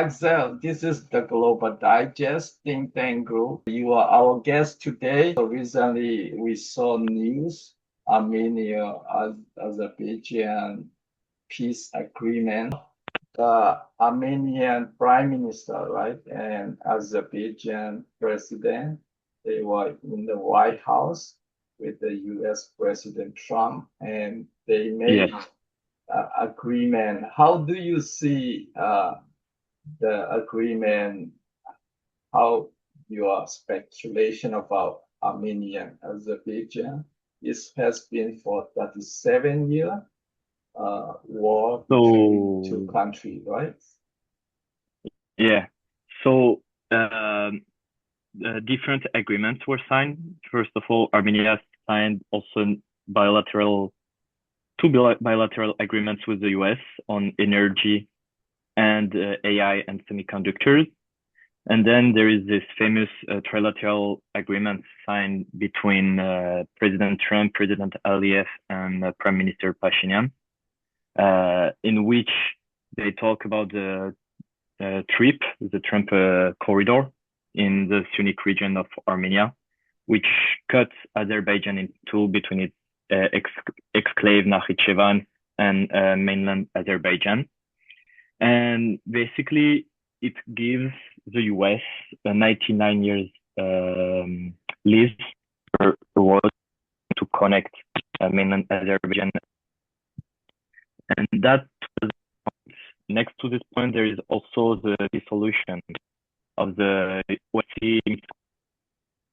Axel, this is the Global Digest think tank group. You are our guest today. So recently, we saw news Armenia, Azerbaijan peace agreement. The Armenian Prime Minister, right, and Azerbaijan President, they were in the White House with the U.S. President Trump, and they Yes. made agreement. How do you see the agreement? How your speculation about Armenia and Azerbaijan? This has been for 37 years, war between two So countries, right? yeah. So different agreements were signed. First of all, Armenia signed also bilateral bilateral agreements with the US on energy and AI and semiconductors. And then there is this famous trilateral agreement signed between President Trump, President Aliyev, and Prime Minister Pashinyan, in which they talk about the the Trump corridor in the Sunnic region of Armenia, which cuts Azerbaijan in two between its exclave Nakhichevan and mainland Azerbaijan. And basically, it gives the US a 99 years lease for the world to connect mainland Azerbaijan. And that was next to this point, there is also the dissolution of the OSCE,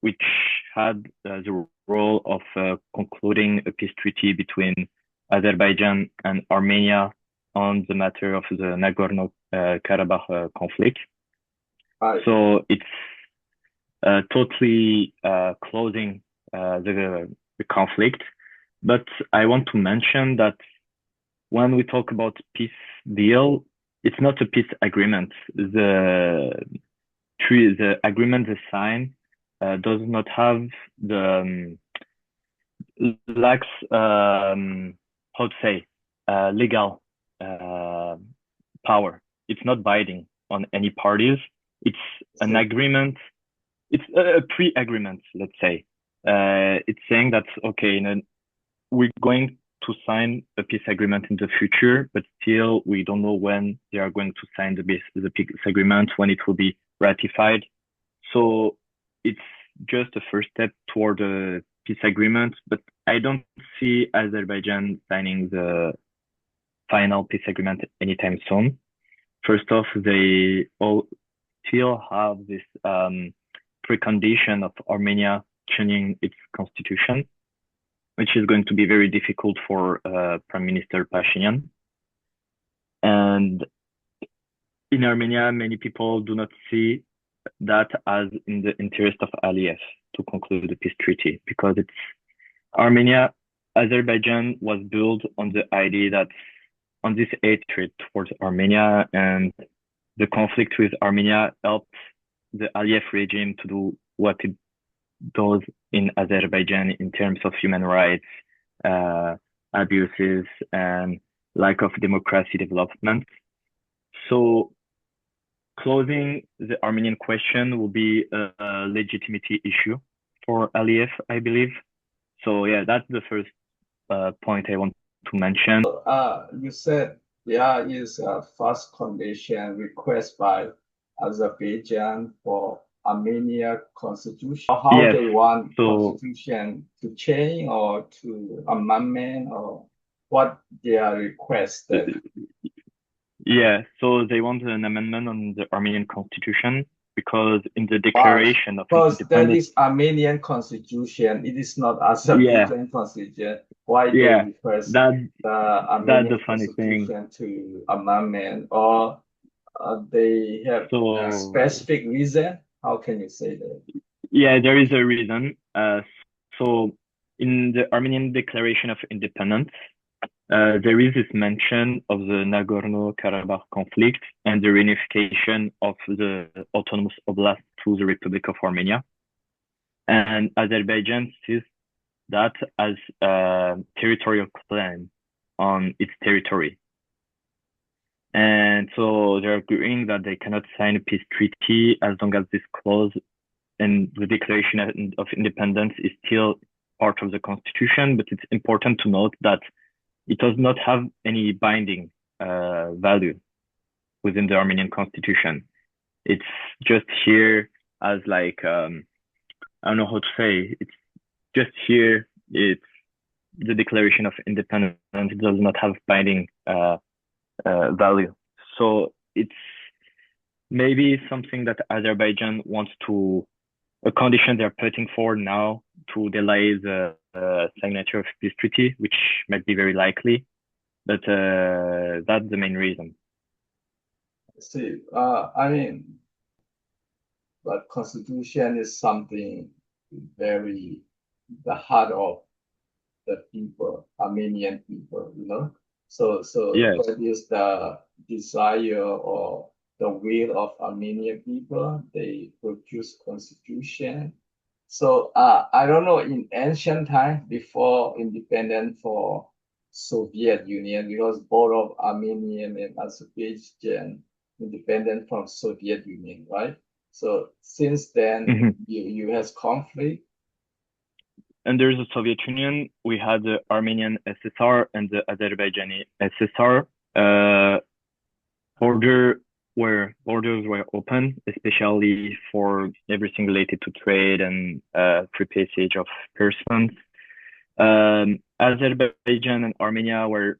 which had the role of concluding a peace treaty between Azerbaijan and Armenia on the matter of the Nagorno-Karabakh conflict. Right. So it's totally closing the conflict. But I want to mention that when we talk about peace deal, it's not a peace agreement. The agreement they sign does not have the lacks how to say legal power. It's not binding on any parties. It's an agreement. It's a pre-agreement, let's say. It's saying that okay, we're going to sign a peace agreement in the future, but still we don't know when they are going to sign the peace agreement, when it will be ratified. So it's just a first step toward a peace agreement, but I don't see Azerbaijan signing the final peace agreement anytime soon. First off, they all still have this precondition of Armenia changing its constitution, which is going to be very difficult for Prime Minister Pashinyan. And in Armenia, many people do not see that as in the interest of Aliyev to conclude the peace treaty, because it's Azerbaijan was built on the idea that on this hatred towards Armenia, and the conflict with Armenia helped the Aliyev regime to do what it does in Azerbaijan in terms of human rights abuses and lack of democracy development. So closing the Armenian question will be a legitimacy issue for Aliyev, I believe. So yeah, that's the first point I want to mention. You said there is a first condition request by Azerbaijan for Armenia constitution. How Yes. they want So constitution to change or to amendment, or what they are requested. yeah, so they want an amendment on the Armenian constitution because in the declaration of Because that independence, is Armenian constitution, it is not Azerbaijan constitution. Why they yeah, request that the that's Armenian the funny thing. constitution to amendment, or they have a So specific reason? How can you say that? yeah, there is a reason. So in the Armenian Declaration of Independence, there is this mention of the Nagorno-Karabakh conflict and the reunification of the autonomous oblast to the Republic of Armenia. And Azerbaijan sees that as a territorial claim on its territory. And so they're agreeing that they cannot sign a peace treaty as long as this clause and the Declaration of Independence is still part of the constitution. But it's important to note that it does not have any binding value within the Armenian constitution. It's just here as like I don't know how to say. It's just here. It's the Declaration of Independence. It does not have binding value. So it's maybe something that Azerbaijan wants to a condition they're putting forward now to delay the signature of this treaty, which might be very likely. But that's the main reason. See, I mean, but constitution is something very the heart of the people, Armenian people, you know. So Yes. what is the desire or the will of Armenian people? They produce constitution. So I don't know in ancient time before independence for Soviet Union, because both of Armenian and Azerbaijan independent from Soviet Union, right? So since then Mhm. you has conflict. Under the Soviet Union, we had the Armenian SSR and the Azerbaijani SSR. Borders were open, especially for everything related to trade and free passage of persons. Azerbaijan and Armenia were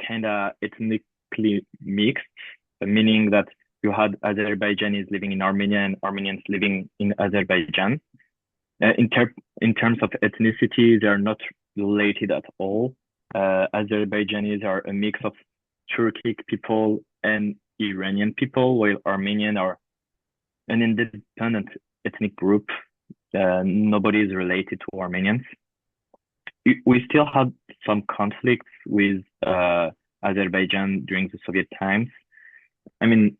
kind of ethnically mixed, meaning that you had Azerbaijanis living in Armenia and Armenians living in Azerbaijan. In terms of ethnicity, they are not related at all. Azerbaijanis are a mix of Turkic people and Iranian people, while Armenian are an independent ethnic group. Nobody is related to Armenians. We still had some conflicts with Azerbaijan during the Soviet times. I mean,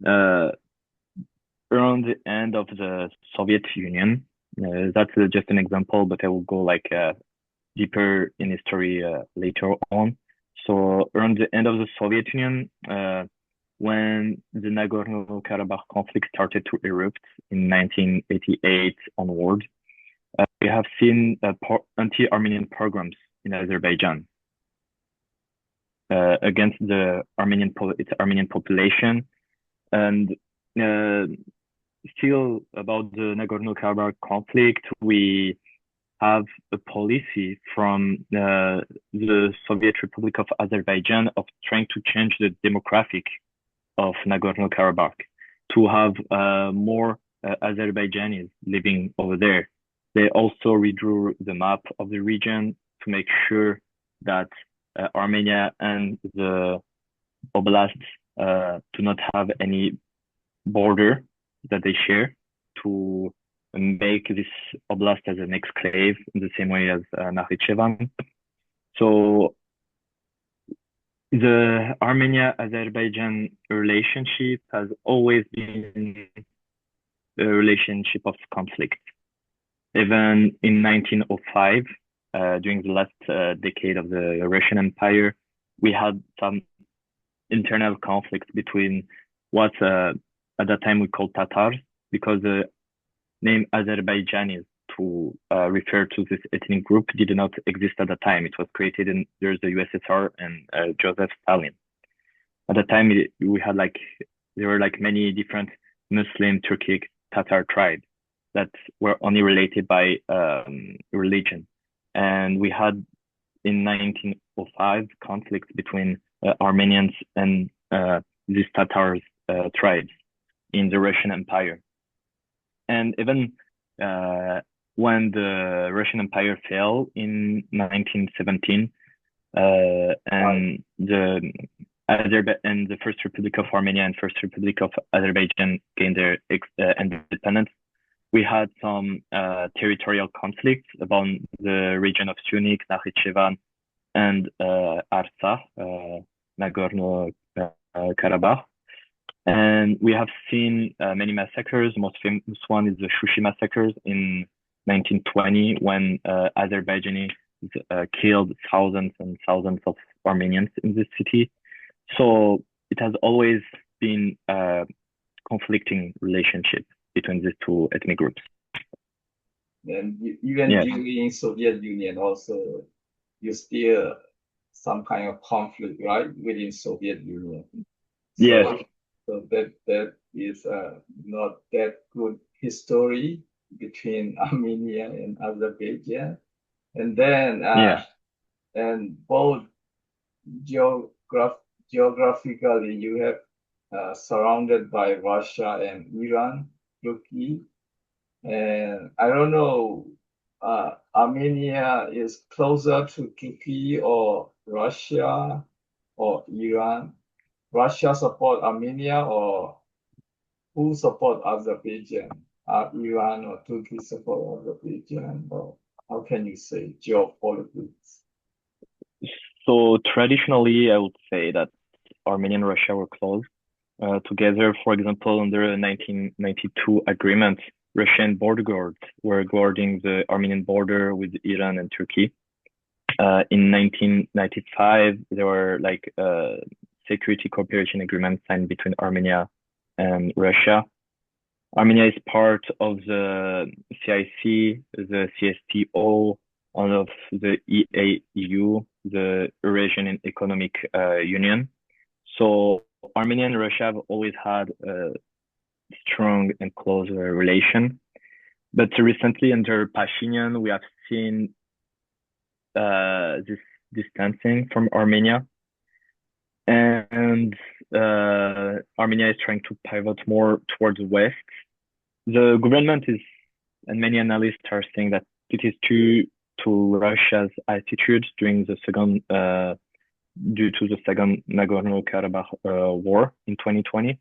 around the end of the Soviet Union, that's just an example, but I will go like deeper in history later on. So around the end of the Soviet Union, when the Nagorno-Karabakh conflict started to erupt in 1988 onward, we have seen anti-Armenian pogroms in Azerbaijan against its Armenian population. And still about the Nagorno-Karabakh conflict, we have a policy from the Soviet Republic of Azerbaijan of trying to change the demographic of Nagorno-Karabakh to have more Azerbaijanis living over there. They also redrew the map of the region to make sure that Armenia and the oblasts do not have any border that they share, to make this oblast as an exclave in the same way as Nakhichevan. So the Armenia-Azerbaijan relationship has always been a relationship of conflict. Even in 1905, during the last decade of the Russian Empire, we had some internal conflict between what at that time we called Tatars, because the name Azerbaijanis to refer to this ethnic group did not exist at the time. It was created in there's the USSR and Joseph Stalin. At the time, we had there were many different Muslim, Turkic, Tatar tribes that were only related by religion, and we had in 1905 conflicts between Armenians and these Tatars tribes in the Russian Empire. And even when the Russian Empire fell in 1917, and the First Republic of Armenia and First Republic of Azerbaijan gained their independence, we had some territorial conflicts about the region of Syunik, Nakhichevan, and Artsakh, Nagorno-Karabakh. And we have seen many massacres. The most famous one is the Shushi massacres in 1920, when Azerbaijanis killed thousands and thousands of Armenians in this city. So it has always been a conflicting relationship between these two ethnic groups. And even Yeah, during Soviet Union also, you still some kind of conflict, right, within Soviet Union. yes, So, so that is not that good history between Armenia and Azerbaijan. And then yeah, and both geograph geographically you have surrounded by Russia and Iran, Turkey, and I don't know, Armenia is closer to Turkey or Russia or Iran. Russia support Armenia or who support Azerbaijan? Iran or Turkey support Azerbaijan? Or how can you say geopolitics? so traditionally, I would say that Armenia and Russia were close together. For example, under the 1992 agreement, Russian border guards were guarding the Armenian border with Iran and Turkey. In 1995, there were like security cooperation agreements signed between Armenia and Russia. Armenia is part of the CIC, the CSTO, and of the EAU, the Eurasian Economic Union. So Armenia and Russia have always had a strong and close relation. But recently, under Pashinyan, we have seen this distancing from Armenia, and Armenia is trying to pivot more towards West. The government is, and many analysts are saying that it is due to Russia's attitude during the second, due to the second Nagorno-Karabakh war in 2020.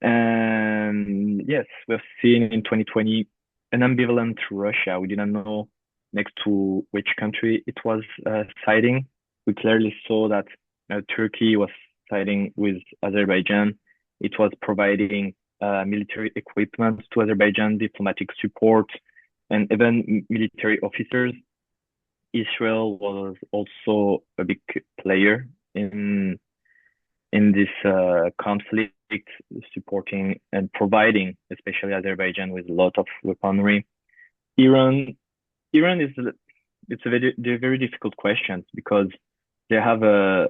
And yes, we've seen in 2020 an ambivalent Russia. We didn't know next to which country it was siding. We clearly saw that Turkey was siding with Azerbaijan. It was providing military equipment to Azerbaijan, diplomatic support, and even military officers. Israel was also a big player in this conflict, supporting and providing, especially Azerbaijan, with a lot of weaponry. Iran, Iran is it's a very difficult question because they have a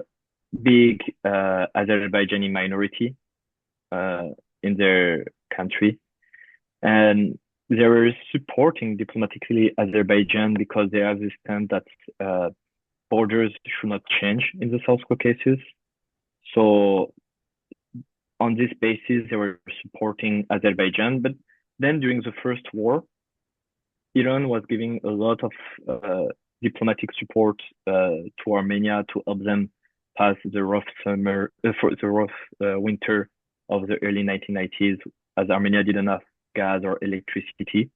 big Azerbaijani minority in their country, and they were supporting diplomatically Azerbaijan because they have this stand that borders should not change in the South Caucasus. So on this basis, they were supporting Azerbaijan. But then during the first war, Iran was giving a lot of diplomatic support to Armenia to help them pass the rough summer, for the rough winter of the early 1990s, as Armenia didn't have gas or electricity.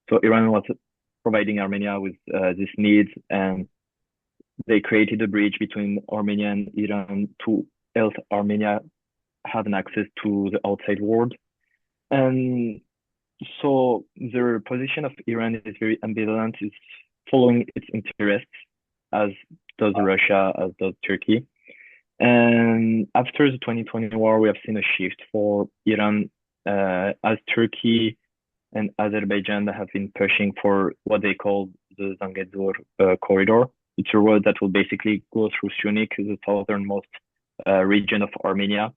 So Iran was providing Armenia with these needs, and they created a bridge between Armenia and Iran to help Armenia have an access to the outside world. And so the position of Iran is very ambivalent. It's following its interests, as does Russia, as does Turkey. And after the 2020 war, we have seen a shift for Iran, as Turkey and Azerbaijan have been pushing for what they call the Zangezur corridor. It's a road that will basically go through Syunik, the southernmost region of Armenia,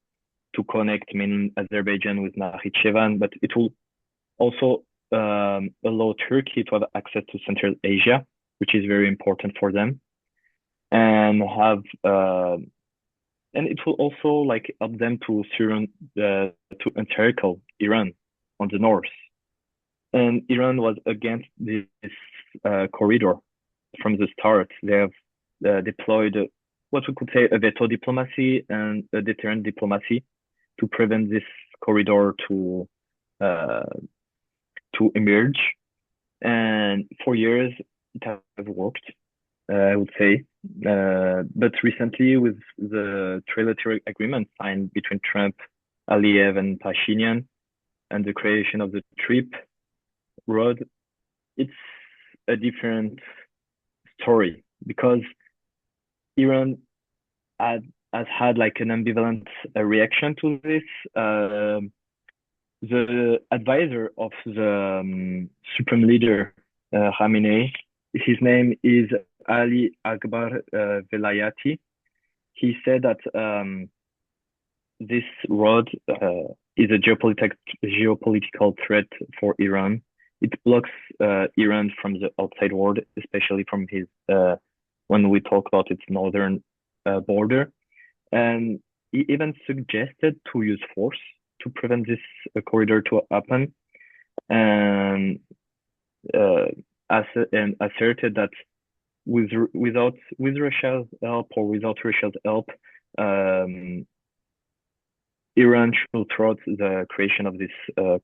to connect mainland Azerbaijan with Nakhichevan, but it will also allow Turkey to have access to Central Asia, which is very important for them, and have and it will also like help them to encircle Iran on the north. And Iran was against this corridor from the start. They have deployed what we could say a veto diplomacy and a deterrent diplomacy to prevent this corridor to emerge. And for years, it has worked, I would say. But recently, with the trilateral agreement signed between Trump, Aliyev, and Pashinyan, and the creation of the TRIP road, it's a different story because Iran had has had like an ambivalent reaction to this. The advisor of the supreme leader, Khamenei, his name is Ali Akbar Velayati. He said that this road is a geopolitical threat for Iran. It blocks Iran from the outside world, especially from his when we talk about its northern border. And he even suggested to use force to prevent this corridor to happen, and asserted that with Russia's help or without Russia's help, Iran should thwart the creation of this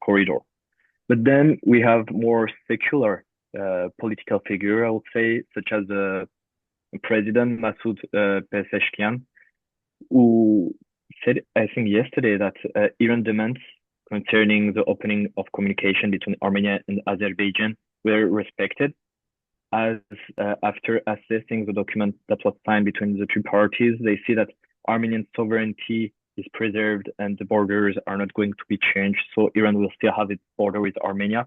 corridor. But then we have more secular political figure, I would say, such as the President Masoud Pezeshkian, who said, I think yesterday, that Iran demands concerning the opening of communication between Armenia and Azerbaijan were respected, as after assessing the document that was signed between the two parties, they see that Armenian sovereignty is preserved and the borders are not going to be changed. So Iran will still have its border with Armenia.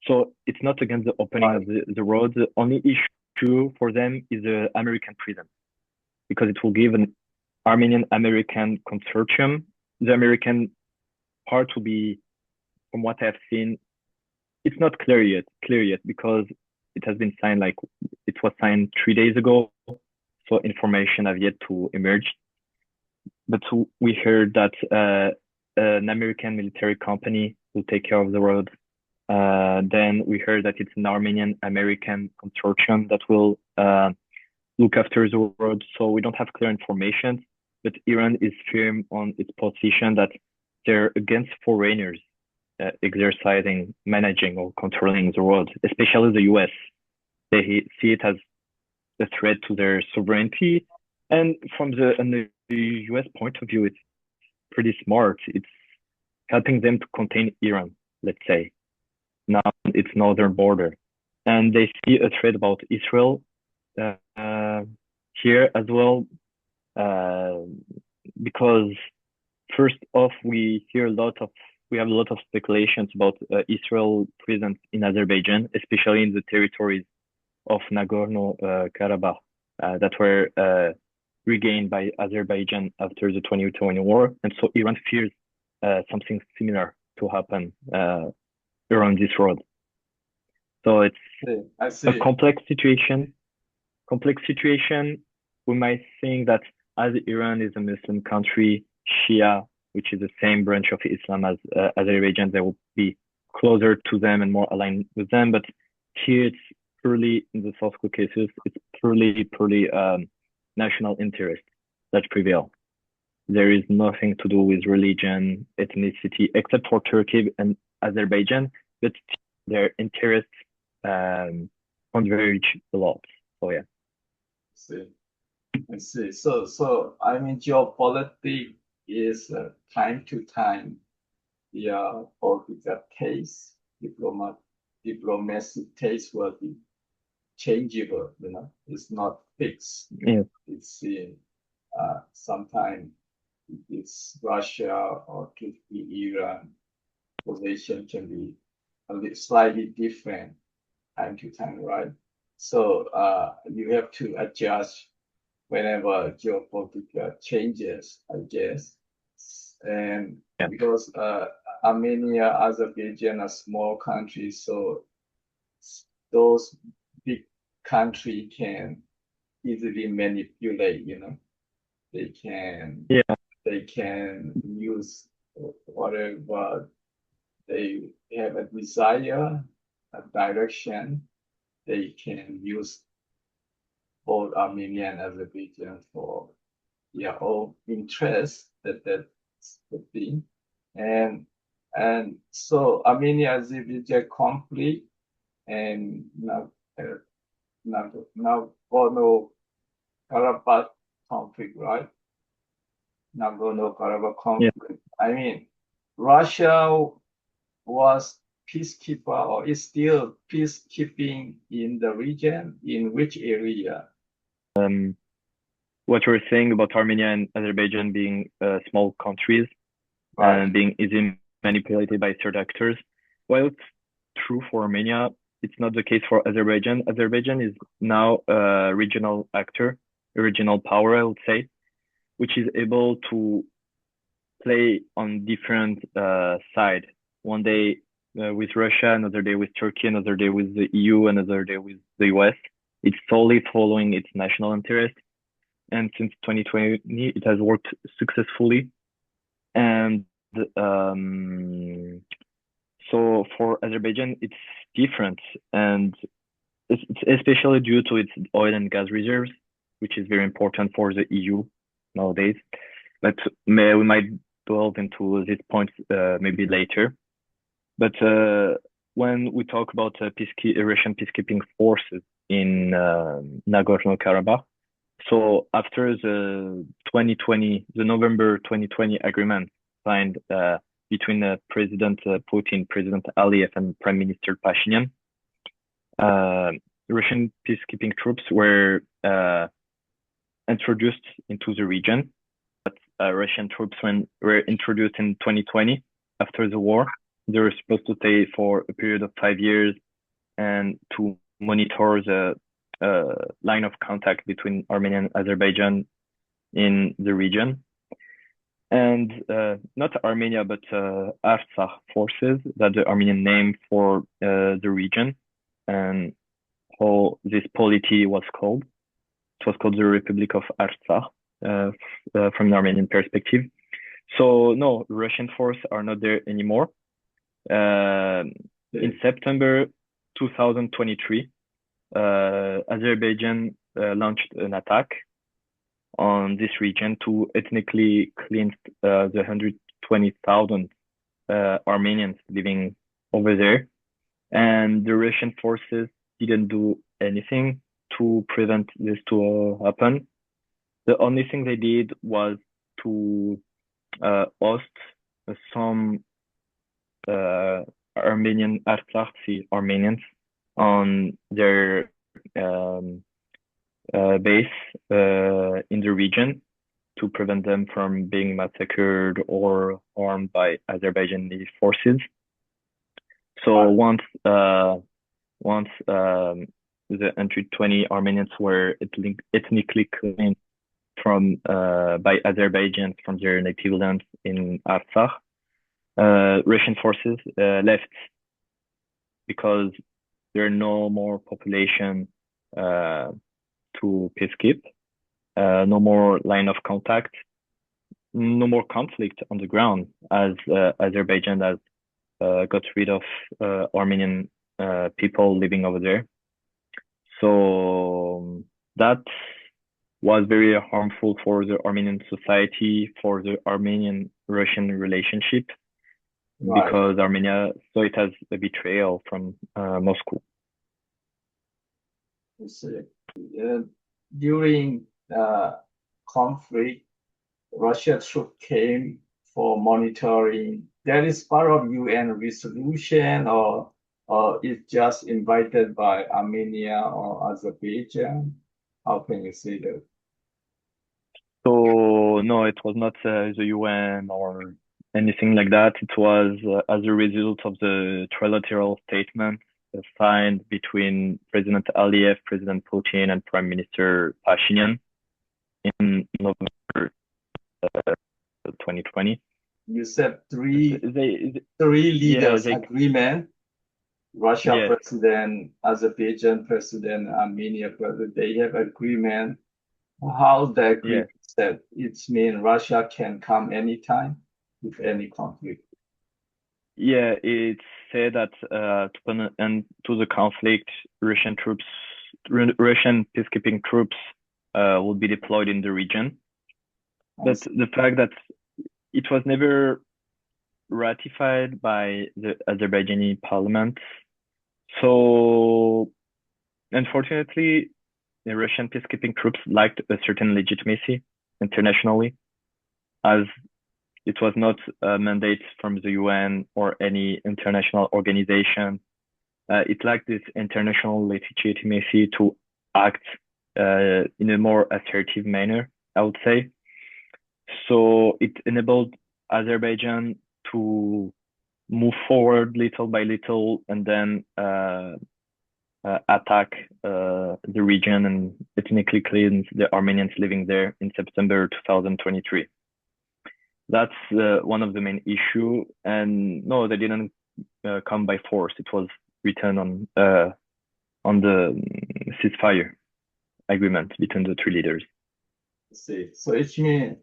So it's not against the opening of the road. The only issue for them is the American presence, because it will give an Armenian-American consortium. The American part will be, from what I've seen, it's not clear yet because it has been signed, like it was signed 3 days ago. So information have yet to emerge. But we heard that an American military company will take care of the road. Then we heard that it's an Armenian-American consortium that will look after the road. So we don't have clear information, but Iran is firm on its position that they're against foreigners exercising, managing, or controlling the road, especially the US. They see it as a threat to their sovereignty. And from the US point of view, it's pretty smart. It's helping them to contain Iran, let's say, now its northern border. And they see a threat about Israel here as well, because first off, we have a lot of speculations about Israel presence in Azerbaijan, especially in the territories of Nagorno-Karabakh that were regained by Azerbaijan after the 2020 war. And so Iran fears something similar to happen around this road. So it's a complex situation. We might think that as Iran is a Muslim country, Shia, which is the same branch of Islam as Azerbaijan, they will be closer to them and more aligned with them. But here it's purely, in the South Caucasus, it's purely national interest that prevail. There is nothing to do with religion, ethnicity, except for Turkey and Azerbaijan, but their interests converge a lot. So yeah. I see. So I mean, geopolitics is time to time, political taste, diplomacy taste will be changeable. It's not fixed. Yeah. It's sometimes it's Russia or could be Iran. Position can be a little slightly different time to time, right? So you have to adjust whenever geopolitical changes, I guess. And because Armenia, Azerbaijan are small countries, so those big countries can easily manipulate, they can use whatever they have a desire, a direction, they can use both Armenia and Azerbaijan for their own interests. That's the thing. And so Armenia Azerbaijan conflict and Nagorno-Karabakh conflict, right? Nagorno-Karabakh conflict. Yeah. I mean, Russia was peacekeeper or is still peacekeeping in the region. In which area? what you were saying about Armenia and Azerbaijan being small countries Right. and being easily manipulated by third actors. While it's true for Armenia, it's not the case for Azerbaijan. Azerbaijan is now a regional actor, a regional power, I would say, which is able to play on different sides. One day with Russia, another day with Turkey, another day with the EU, another day with the US. It's solely following its national interest. And since 2020, it has worked successfully. And um, so for Azerbaijan, it's different. And it's especially due to its oil and gas reserves, which is very important for the EU nowadays. But we might delve into these points maybe later. But when we talk about Russian peacekeeping forces in Nagorno-Karabakh, so after the November 2020 agreement signed between President Putin, President Aliyev, and Prime Minister Pashinyan, Russian peacekeeping troops were introduced into the region. Russian troops were introduced in 2020 after the war. They were supposed to stay for a period of 5 years and to monitor the line of contact between Armenia and Azerbaijan in the region. And not Armenia, but Artsakh forces, that's the Armenian name for the region and how this polity was called. It was called the Republic of Artsakh from an Armenian perspective. So no, Russian forces are not there anymore. In September 2023, Azerbaijan launched an attack on this region to ethnically cleanse the 120,000 Armenians living over there. And the Russian forces didn't do anything to prevent this to happen. The only thing they did was to host some Armenian Artsakhi Armenians on their base in the region to prevent them from being massacred or harmed by Azerbaijani forces. So once the 120 Armenians were ethnically cleansed from by Azerbaijan from their native lands in Artsakh, Russian forces left because there are no more population to peacekeep, no more line of contact, no more conflict on the ground as Azerbaijan has got rid of Armenian people living over there. So that was very harmful for the Armenian society, for the Armenian-Russian relationship, Right. because Armenia saw it as a betrayal from Moscow. You see, during the conflict, Russia troops came for monitoring. That is part of UN resolution, or it's just invited by Armenia or Azerbaijan? How can you say that? So no, it was not the UN or anything like that. It was as a result of the trilateral statement signed between President Aliyev, President Putin, and Prime Minister Pashinyan in November 2020. You said three They, leaders they, agreement. Russia yes, president, Azerbaijan president, Armenia president, they have agreement. How the yes. agreement said? It means Russia can come anytime with any conflict. Yeah, it said that to put an end to the conflict, Russian peacekeeping troops will be deployed in the region. But the fact that it was never ratified by the Azerbaijani parliament, so unfortunately, the Russian peacekeeping troops lacked a certain legitimacy internationally, as it was not a mandate from the UN or any international organization. It lacked this international legitimacy to act in a more assertive manner I would say. So it enabled Azerbaijan to move forward little by little and then attack the region and ethnically cleanse the Armenians living there in September 2023. That's one of the main issue. And no, they didn't come by force. It was written on the ceasefire agreement between the three leaders. See, so it means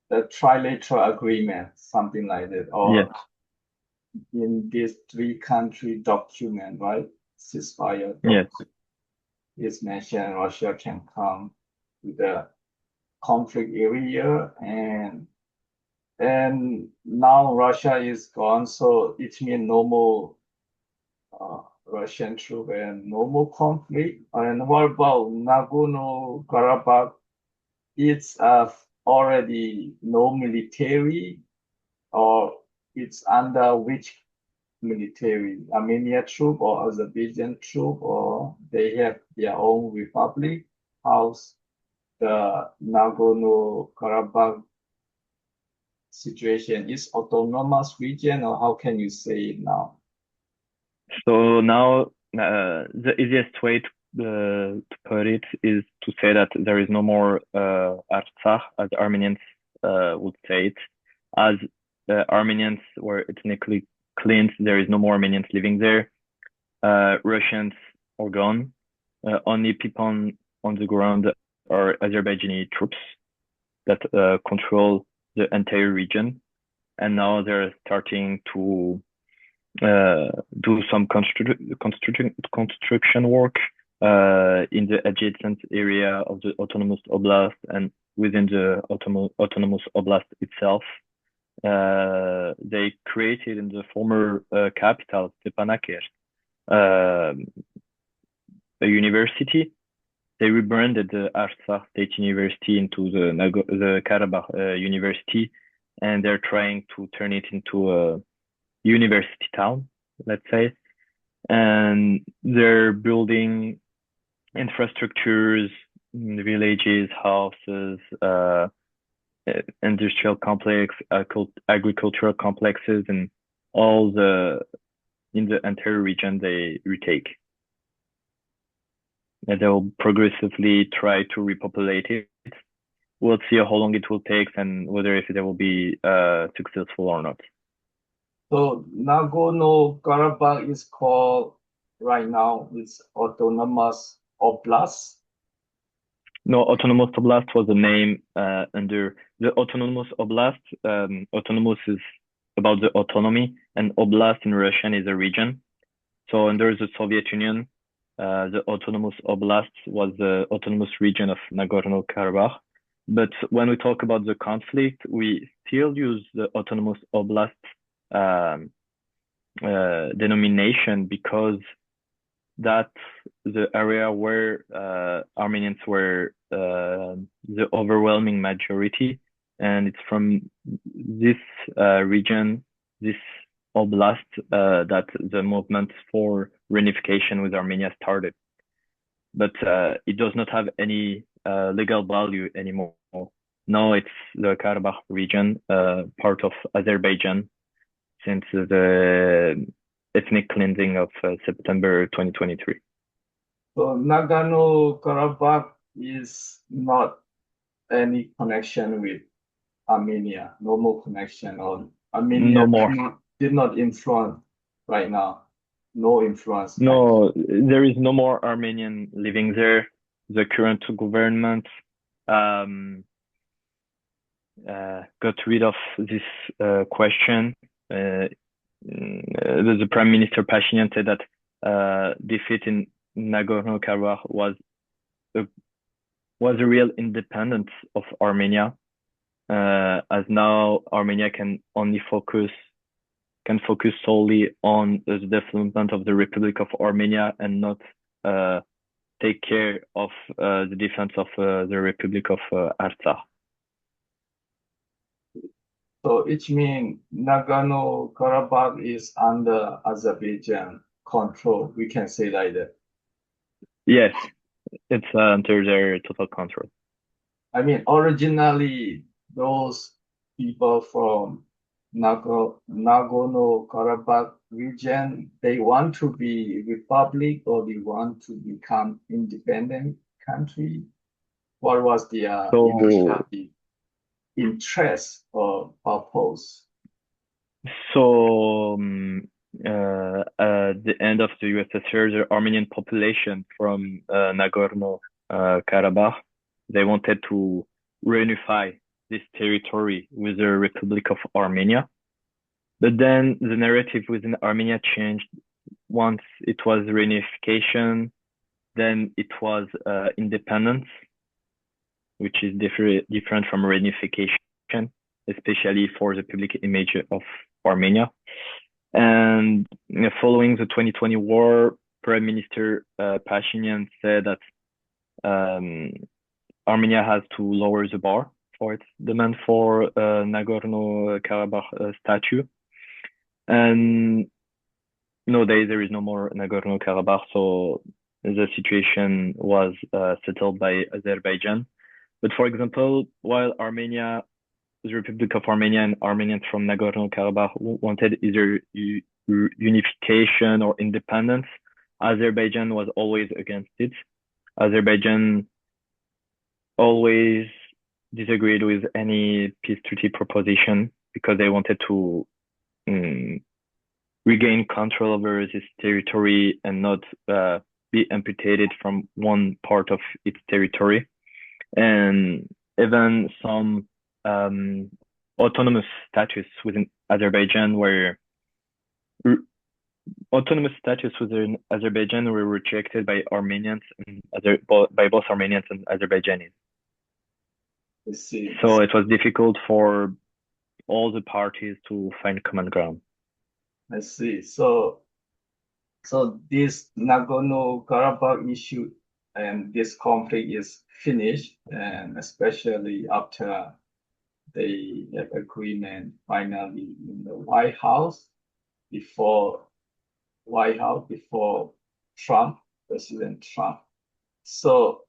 the trilateral agreement, something like that, or Yes. in this three-country document, right? Ceasefire Yes. document is mentioned Russia can come to the conflict area, and now Russia is gone, so it means no more Russian troop and no more conflict. And what about Nagorno-Karabakh? It's already no military, or it's under which military? Armenia troop or Azerbaijan troop, or they have their own republic? How's the Nagorno-Karabakh situation? Is autonomous region, or how can you say it now? So now the easiest way to put it is to say that there is no more Artsakh, as Armenians would say it. As Armenians were ethnically cleansed, there is no more Armenians living there. Russians are gone. Only people on the ground are Azerbaijani troops that control the entire region. And now they're starting to do some construction work in the adjacent area of the autonomous oblast and within the autonomous oblast itself. They created in the former capital, Stepanakert, a university. They rebranded the Artsakh State University into the Karabakh University, and they're trying to turn it into a university town, let's say. And they're building infrastructures, villages, houses, industrial complex, agricultural complexes, and all in the entire region they retake. And they'll progressively try to repopulate it. We'll see how long it will take and whether if they will be successful or not. So Nagorno-Karabakh is called right now, it's autonomous oblast. No, autonomous oblast was the name under the autonomous oblast. Autonomous is about the autonomy, and oblast in Russian is a region. So under the Soviet Union, the autonomous oblast was the autonomous region of Nagorno-Karabakh. But when we talk about the conflict, we still use the autonomous oblast denomination because that's the area where Armenians were the overwhelming majority, and it's from this region, this oblast, that the movement for reunification with Armenia started. But it does not have any legal value anymore. Now it's the Karabakh region, part of Azerbaijan, since the ethnic cleansing of September 2023. So Nagorno-Karabakh is not any connection with Armenia, no more connection, or Armenia No more. did not influence right now. No influence. No, there is no more Armenian living there. The current government got rid of this question. The Prime Minister Pashinyan said that defeat in Nagorno-Karabakh was a real independence of Armenia, as now Armenia can focus solely on the development of the Republic of Armenia and not take care of the defense of the Republic of Artsakh. So it means Nagorno-Karabakh is under Azerbaijan control. We can say like that. Yes, it's under their total control. I mean, originally those people from Nagorno-Karabakh region, they want to be republic or they want to become independent country. What was their So, initial interest or purpose? At the end of the USSR, the Armenian population from Nagorno-Karabakh, they wanted to reunify this territory with the Republic of Armenia. But then the narrative within Armenia changed. Once it was reunification, then it was independence, which is different from reunification, especially for the public image of Armenia. And following the 2020 war, Prime Minister Pashinyan said that Armenia has to lower the bar for its demand for Nagorno-Karabakh statue. And nowadays there is no more Nagorno-Karabakh, so the situation was settled by Azerbaijan. But for example, while Armenia, the Republic of Armenia and Armenians from Nagorno-Karabakh wanted either unification or independence, Azerbaijan was always against it. Azerbaijan always disagreed with any peace treaty proposition because they wanted to regain control over this territory and not be amputated from one part of its territory. And even some autonomous status within Azerbaijan were rejected by Armenians and by both Armenians and Azerbaijanis. I see. So it was difficult for all the parties to find common ground. I see. So this Nagorno-Karabakh issue and this conflict is finished, and especially after they have agreement finally in the White House before Trump, President Trump. So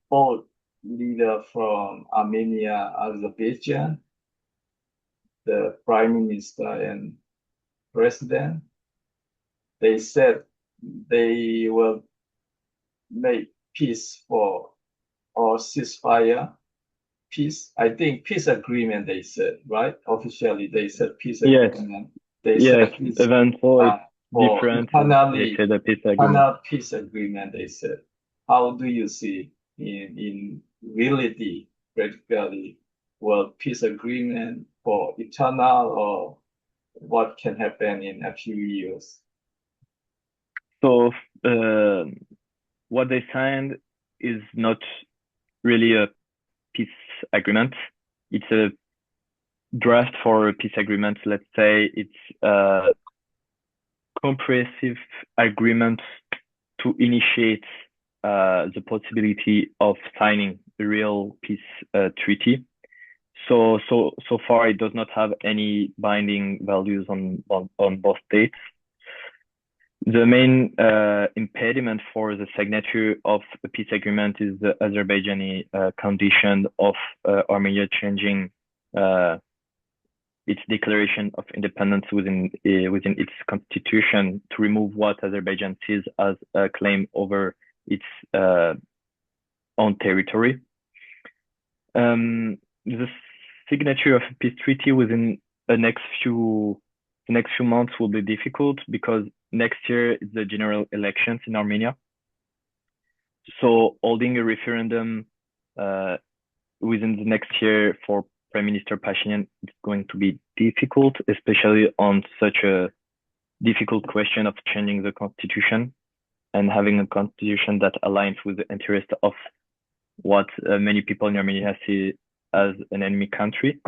both leader from Armenia, Azerbaijan, the Prime Minister and President, they said they will make peace for or ceasefire peace. I think peace agreement they said, right? Officially they said peace Yes, agreement. They yes. said peace Even though it's for different, they internally said a peace agreement. internal peace agreement they said. How do you see in reality, practically, will peace agreement for eternal or what can happen in a few years? So what they signed is not really a peace agreement. It's a draft for a peace agreement. Let's say it's a comprehensive agreement to initiate the possibility of signing a real peace treaty. So far, it does not have any binding values on both states. The main impediment for the signature of a peace agreement is the Azerbaijani condition of Armenia changing its declaration of independence within its constitution to remove what Azerbaijan sees as a claim over its own territory. The signature of a peace treaty within the next few months will be difficult because next year is the general elections in Armenia. So holding a referendum within the next year for Prime Minister Pashinyan is going to be difficult, especially on such a difficult question of changing the constitution and having a constitution that aligns with the interest of what many people in Armenia see as an enemy country.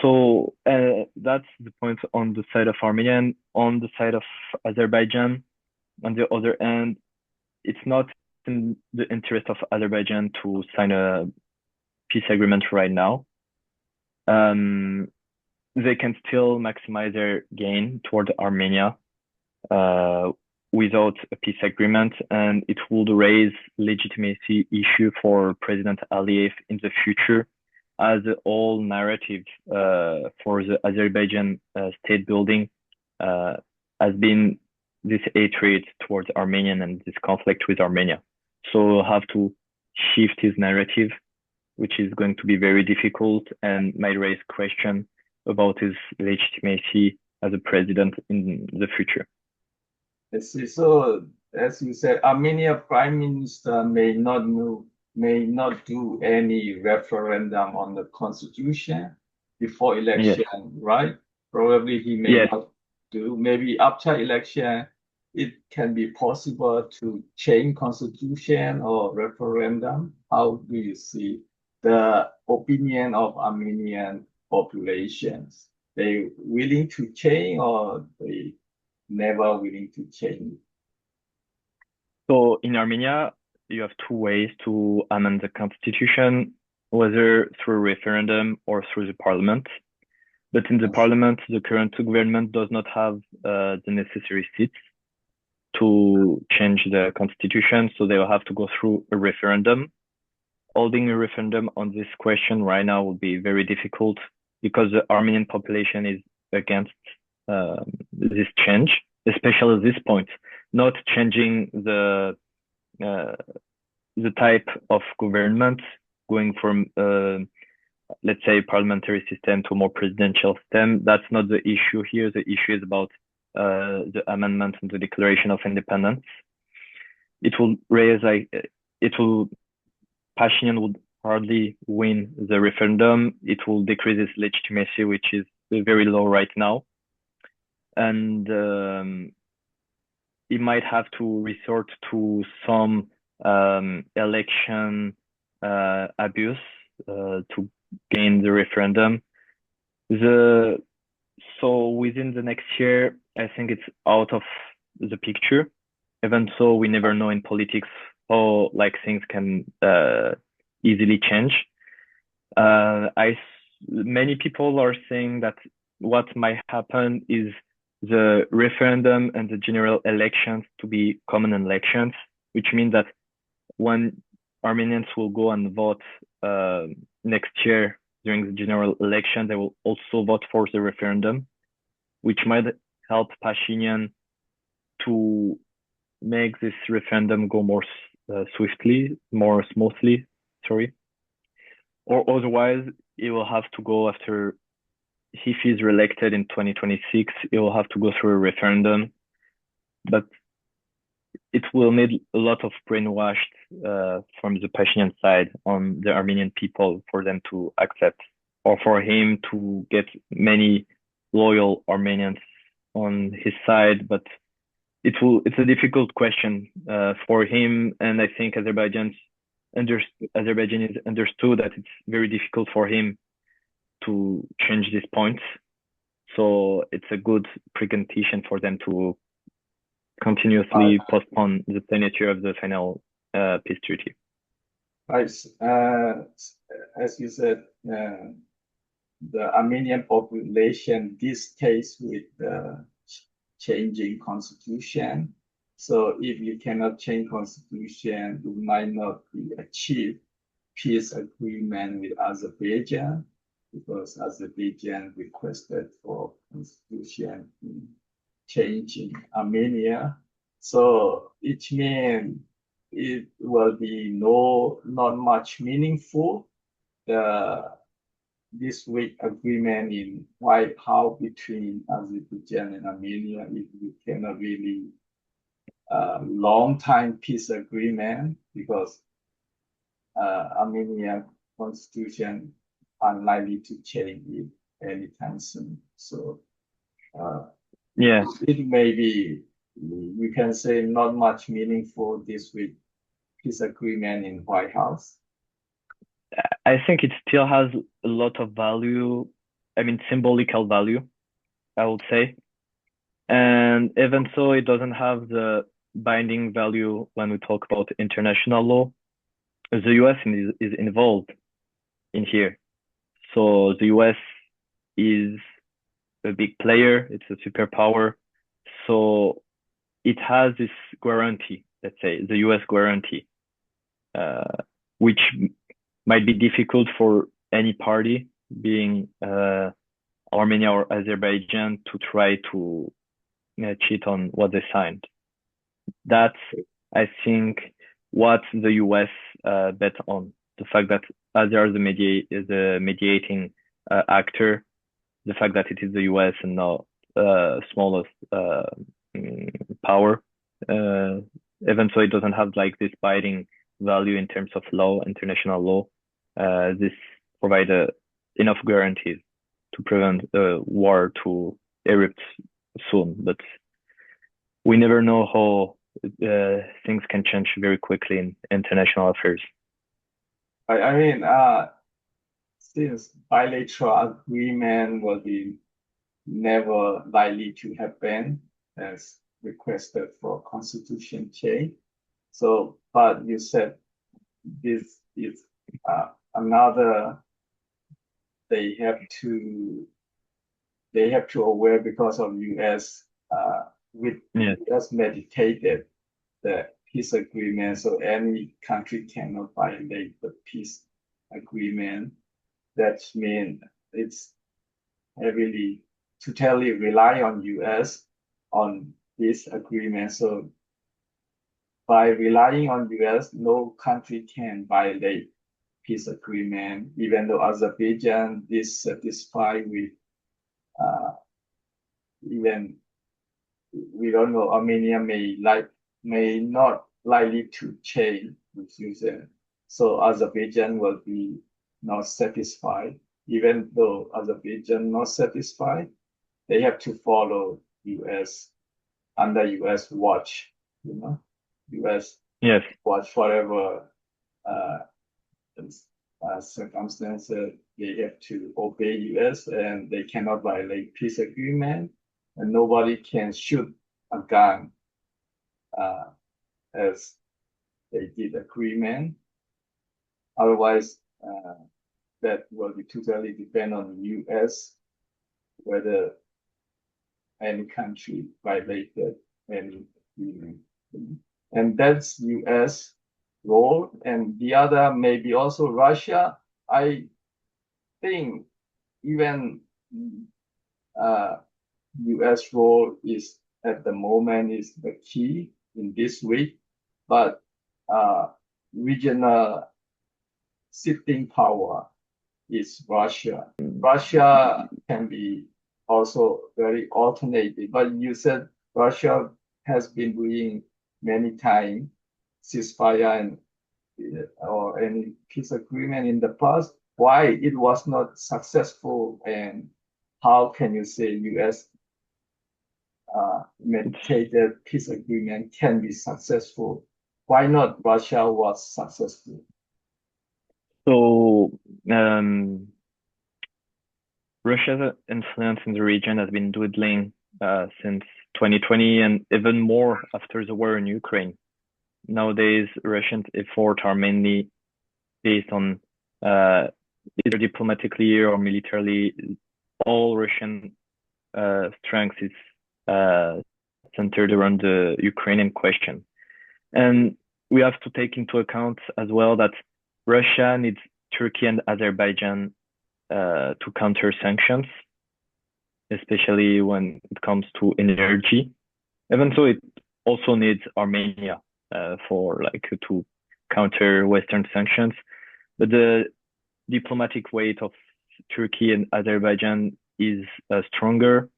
So that's the point on the side of Armenia. And on the side of Azerbaijan, on the other hand, it's not in the interest of Azerbaijan to sign a peace agreement right now. They can still maximize their gain toward Armenia without a peace agreement, and it would raise legitimacy issue for President Aliyev in the future, as the whole narrative for the Azerbaijan state building has been this hatred towards Armenian and this conflict with Armenia. So we'll have to shift his narrative, which is going to be very difficult and might raise question about his legitimacy as a president in the future. I see. So, as you said, Armenia Prime Minister may not do any referendum on the constitution before election, Yes. right? Probably he may Yes. not do. Maybe after election, it can be possible to change constitution or referendum. How do you see the opinion of Armenian populations? They willing to change or they never willing to change? So in Armenia, you have two ways to amend the constitution, whether through referendum or through the parliament. But in the parliament, the current government does not have the necessary seats to change the constitution, so they will have to go through a referendum. Holding a referendum on this question right now would be very difficult because the Armenian population is against this change, especially at this point, not changing the type of government, going from let's say parliamentary system to a more presidential system. That's not the issue here. The issue is about the amendment and the Declaration of Independence. It will raise Pashinyan would hardly win the referendum. It will decrease its legitimacy, which is very low right now. And it might have to resort to some election abuse to gain the referendum. So within the next year, I think it's out of the picture. Even so, we never know in politics how things can easily change. Many people are saying that what might happen is the referendum and the general elections to be common elections, which means that when Armenians will go and vote next year during the general election, they will also vote for the referendum, which might help Pashinyan to make this referendum go more smoothly, sorry. Or otherwise, he will have to go after, if he's reelected in 2026, he will have to go through a referendum. But it will need a lot of brainwashed from the Pashinyan side on the Armenian people for them to accept, or for him to get many loyal Armenians on his side. But it's a difficult question for him, and I think Azerbaijanis understood that it's very difficult for him to change this point. So it's a good precondition for them to continuously postpone the signature of the final peace treaty. Right. As you said, the Armenian population distaste with the changing constitution. So if you cannot change constitution, you might not achieve peace agreement with Azerbaijan, because Azerbaijan requested for constitution change in Armenia. So it means it will be not much meaningful. This week agreement in White House between Azerbaijan and Armenia, if we cannot really long time peace agreement, because Armenia constitution unlikely to change it anytime soon. So it may be, we can say, not much meaningful this week peace agreement in White House. I think it still has a lot of value. I mean, symbolical value, I would say. And even so, it doesn't have the binding value when we talk about international law. The US is involved in here. So the US is a big player. It's a superpower. So it has this guarantee, let's say, the US guarantee, which might be difficult for any party, being Armenia or Azerbaijan, to try to cheat on what they signed. That's, I think, what the US bet on. The fact that as they are the mediating actor, the fact that it is the US and not smallest power, even so it doesn't have like this binding value in terms of law, international law. This provide enough guarantees to prevent the war to erupt soon. But we never know how things can change very quickly in international affairs. I mean, since bilateral agreement will be never likely to happen as requested for constitution change. So, but you said this is another. They have to aware because of US with Yes. US meditated the peace agreement, so any country cannot violate the peace agreement. That means it's heavily totally rely on US on this agreement. So by relying on US, no country can violate peace agreement, even though Azerbaijan is satisfied with even we don't know, Armenia may not likely to change with USA. So Azerbaijan will be not satisfied. Even though Azerbaijan not satisfied, they have to follow US under US watch, US Yes. watch forever circumstances. They have to obey US and they cannot violate peace agreement, and nobody can shoot a gun as they did agreement. Otherwise, that will be totally depend on the US whether any country violated any agreement. And that's US role. And the other maybe also Russia. I think even US role is at the moment is the key in this week, but regional sitting power is Russia. Russia can be also very alternative, but you said Russia has been doing many times ceasefire and or any peace agreement in the past. Why it was not successful, and how can you say U.S. Mediated peace agreement can be successful? Why not Russia was successful? So Russia's influence in the region has been dwindling since 2020, and even more after the war in Ukraine. Nowadays, Russian efforts are mainly based on either diplomatically or militarily. All Russian strength is centered around the Ukrainian question. And we have to take into account as well that Russia needs Turkey and Azerbaijan to counter sanctions, especially when it comes to energy. Even so, it also needs Armenia for to counter Western sanctions. But the diplomatic weight of Turkey and Azerbaijan is stronger.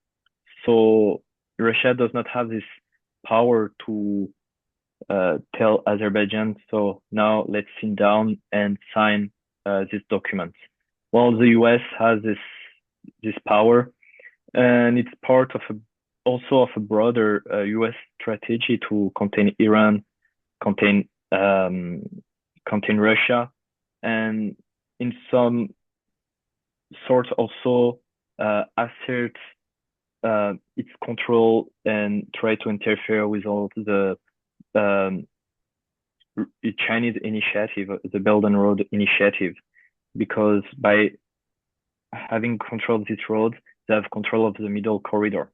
So Russia does not have this power to tell Azerbaijan, so now let's sit down and sign this document. Well, the US has this power, and it's part of also of a broader US strategy to contain Iran, contain Russia, and in some sort also assert its control and try to interfere with all the Chinese initiative, the Belt and Road Initiative, because by having control of this road, they have control of the middle corridor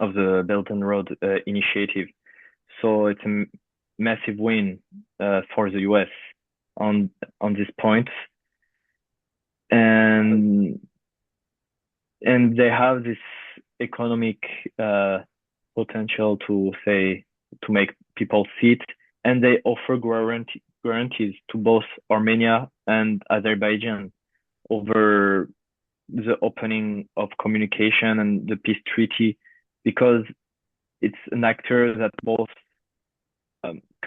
of the Belt and Road Initiative. So it's a massive win for the US on this point, and they have this economic potential to make people see it, and they offer guarantees to both Armenia and Azerbaijan over the opening of communication and the peace treaty, because it's an actor that both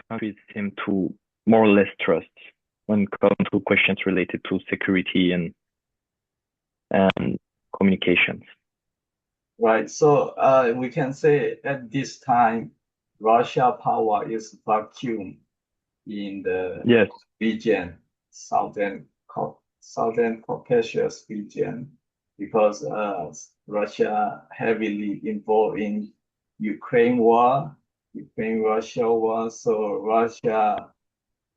countries seem to more or less trust when it comes to questions related to security and communications. Right. So we can say at this time, Russia power is vacuum in the Yes. region, Southern Caucasus region, because Russia heavily involved in Ukraine-Russia war, so Russia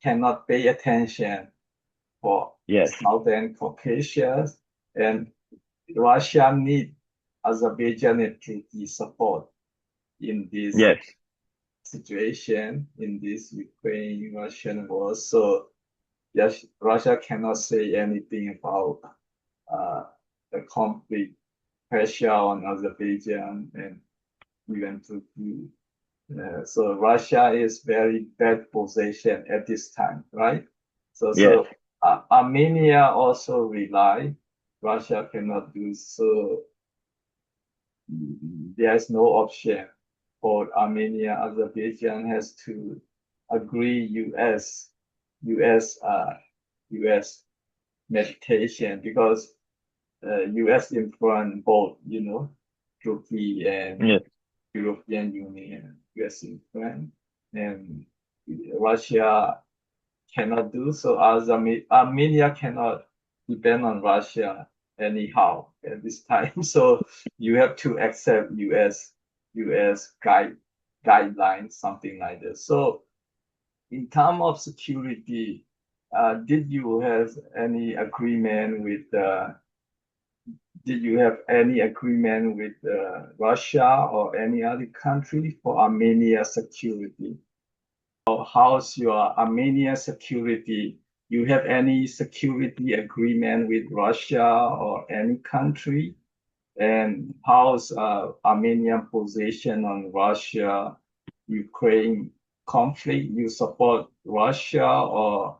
cannot pay attention for Yes. Southern Caucasus, and Russia need Azerbaijan and Turkey support in this Yes. situation, in this Ukraine-Russian war. So yes, Russia cannot say anything about the conflict pressure on Azerbaijan and even Turkey. So Russia is very bad position at this time, right? So Yes. Armenia also rely. Russia cannot do so. There is no option for Armenia. Azerbaijan has to agree US meditation, because US influence both, Turkey and Yes. European Union, US influence, and Russia cannot do so, as Armenia cannot depend on Russia anyhow at this time. So you have to accept US guidelines, something like this. So in terms of security, did you have any agreement with Russia or any other country for Armenia security? How's your Armenia security? You have any security agreement with Russia or any country? And how's Armenian position on Russia, Ukraine conflict? You support Russia, or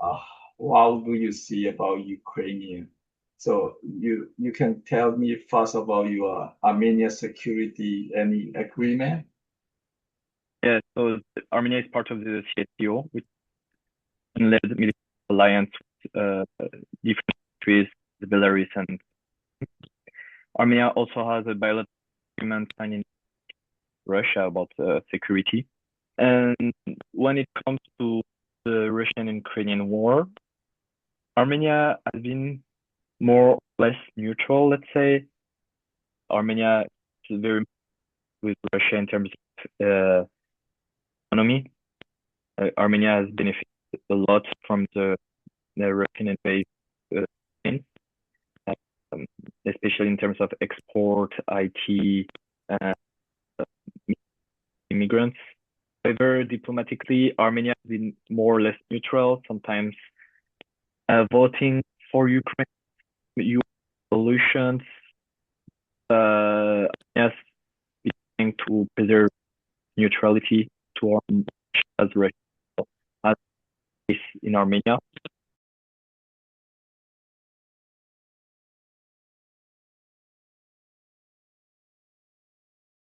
how do you see about Ukrainian? So you can tell me first about your Armenia security, any agreement? Yeah, so Armenia is part of the CSTO, which led military alliance with different countries, Belarus, and Armenia also has a bilateral agreement signed in Russia about security. And when it comes to the Russian-Ukrainian war, Armenia has been more or less neutral, let's say. Armenia is very with Russia in terms of economy. Armenia has benefited a lot from the Russian invade, especially in terms of export, IT, uh, immigrants. However, diplomatically, Armenia has been more or less neutral, sometimes voting for Ukraine solutions. Yes, trying to preserve neutrality to Russia as Russia has in Armenia.